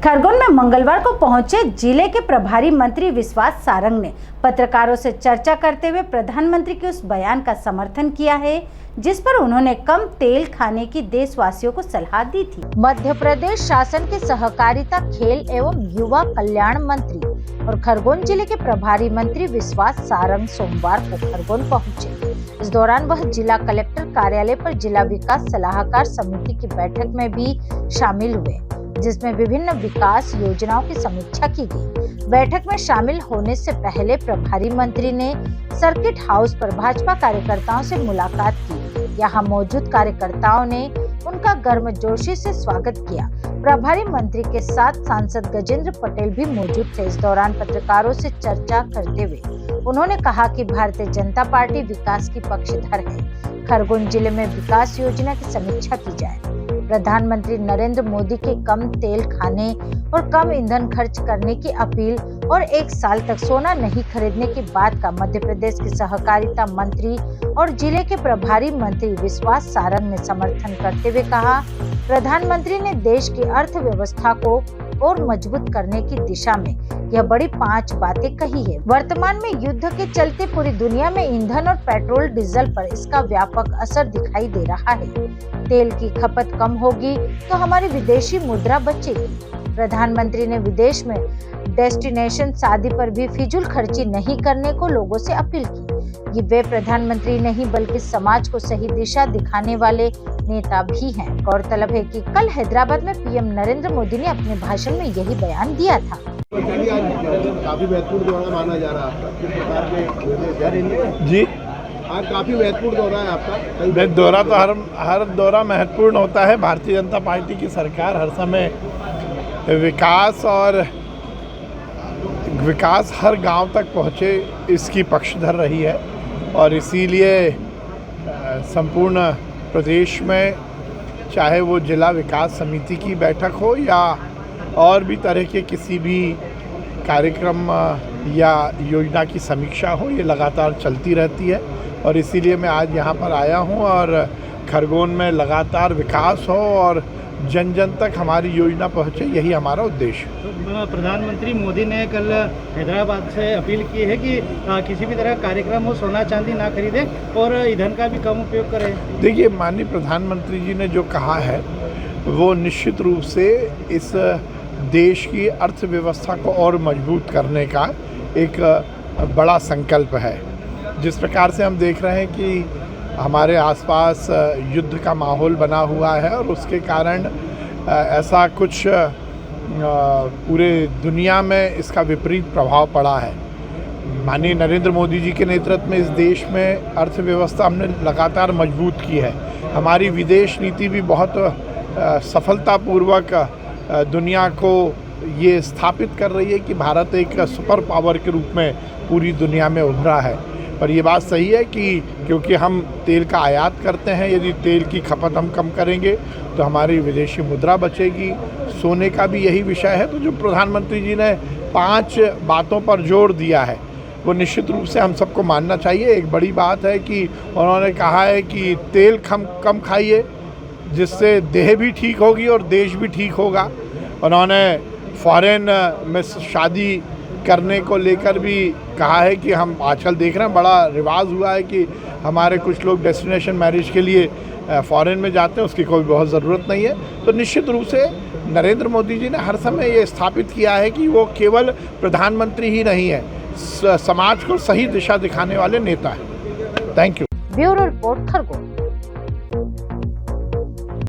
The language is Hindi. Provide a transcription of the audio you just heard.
खरगोन में मंगलवार को पहुंचे जिले के प्रभारी मंत्री विश्वास सारंग ने पत्रकारों से चर्चा करते हुए प्रधानमंत्री के उस बयान का समर्थन किया है जिस पर उन्होंने कम तेल खाने की देशवासियों को सलाह दी थी। मध्य प्रदेश शासन के सहकारिता, खेल एवं युवा कल्याण मंत्री और खरगोन जिले के प्रभारी मंत्री विश्वास सारंग सोमवार को खरगोन पहुंचे। इस दौरान वह जिला कलेक्टर कार्यालय पर जिला विकास सलाहकार समिति की बैठक में भी शामिल हुए, जिसमें विभिन्न विकास योजनाओं की समीक्षा की गई। बैठक में शामिल होने से पहले प्रभारी मंत्री ने सर्किट हाउस पर भाजपा कार्यकर्ताओं से मुलाकात की। यहाँ मौजूद कार्यकर्ताओं ने उनका गर्मजोशी से स्वागत किया। प्रभारी मंत्री के साथ सांसद गजेंद्र पटेल भी मौजूद थे। इस दौरान पत्रकारों से चर्चा करते हुए उन्होंने कहा कि भारतीय जनता पार्टी विकास की पक्षधर है। खरगोन जिले में विकास योजना की समीक्षा की जाए। प्रधानमंत्री नरेंद्र मोदी के कम तेल खाने और कम ईंधन खर्च करने की अपील और 1 साल तक सोना नहीं खरीदने की बात का मध्य प्रदेश के सहकारिता मंत्री और जिले के प्रभारी मंत्री विश्वास सारंग ने समर्थन करते हुए कहा, प्रधानमंत्री ने देश की अर्थव्यवस्था को और मजबूत करने की दिशा में यह बड़ी 5 बातें कही है। वर्तमान में युद्ध के चलते पूरी दुनिया में ईंधन और पेट्रोल डीजल पर इसका व्यापक असर दिखाई दे रहा है। तेल की खपत कम होगी तो हमारी विदेशी मुद्रा बचेगी। प्रधानमंत्री ने विदेश में डेस्टिनेशन शादी पर भी फिजूल खर्ची नहीं करने को लोगों से अपील की। ये वे प्रधानमंत्री नहीं बल्कि समाज को सही दिशा दिखाने वाले नेता भी हैं। गौरतलब है कि कल हैदराबाद में पीएम नरेंद्र मोदी ने अपने भाषण में यही बयान दिया था। काफी महत्वपूर्ण दौरा माना जा रहा है जी। आज काफी महत्वपूर्ण दौरा है आपका। दौरा तो हर दौरा महत्वपूर्ण होता है। भारतीय जनता पार्टी की सरकार हर समय विकास हर गांव तक पहुंचे इसकी पक्षधर रही है और इसीलिए संपूर्ण प्रदेश में चाहे वो जिला विकास समिति की बैठक हो या और भी तरह के किसी भी कार्यक्रम या योजना की समीक्षा हो, ये लगातार चलती रहती है और इसीलिए मैं आज यहाँ पर आया हूँ और खरगोन में लगातार विकास हो और जन जन तक हमारी योजना पहुँचे, यही हमारा उद्देश्य है। तो प्रधानमंत्री मोदी ने कल हैदराबाद से अपील की है कि किसी भी तरह का कार्यक्रम हो सोना चांदी ना खरीदें और ईंधन का भी कम उपयोग करें। देखिए, माननीय प्रधानमंत्री जी ने जो कहा है वो निश्चित रूप से इस देश की अर्थव्यवस्था को और मजबूत करने का एक बड़ा संकल्प है। जिस प्रकार से हम देख रहे हैं कि हमारे आसपास युद्ध का माहौल बना हुआ है और उसके कारण ऐसा कुछ पूरे दुनिया में इसका विपरीत प्रभाव पड़ा है। माननीय नरेंद्र मोदी जी के नेतृत्व में इस देश में अर्थव्यवस्था हमने लगातार मजबूत की है। हमारी विदेश नीति भी बहुत सफलतापूर्वक दुनिया को ये स्थापित कर रही है कि भारत एक सुपर पावर के रूप में पूरी दुनिया में उभरा है। पर ये बात सही है कि क्योंकि हम तेल का आयात करते हैं, यदि तेल की खपत हम कम करेंगे तो हमारी विदेशी मुद्रा बचेगी। सोने का भी यही विषय है। तो जो प्रधानमंत्री जी ने 5 बातों पर जोर दिया है वो निश्चित रूप से हम सबको मानना चाहिए। एक बड़ी बात है कि उन्होंने कहा है कि तेल कम खाइए, जिससे देह भी ठीक होगी और देश भी ठीक होगा। उन्होंने फॉरेन में शादी करने को लेकर भी कहा है कि हम आजकल देख रहे हैं बड़ा रिवाज हुआ है कि हमारे कुछ लोग डेस्टिनेशन मैरिज के लिए फॉरेन में जाते हैं, उसकी कोई बहुत ज़रूरत नहीं है। तो निश्चित रूप से नरेंद्र मोदी जी ने हर समय ये स्थापित किया है कि वो केवल प्रधानमंत्री ही नहीं है, समाज को सही दिशा दिखाने वाले नेता हैं। Thank you. Bureau report Khargone.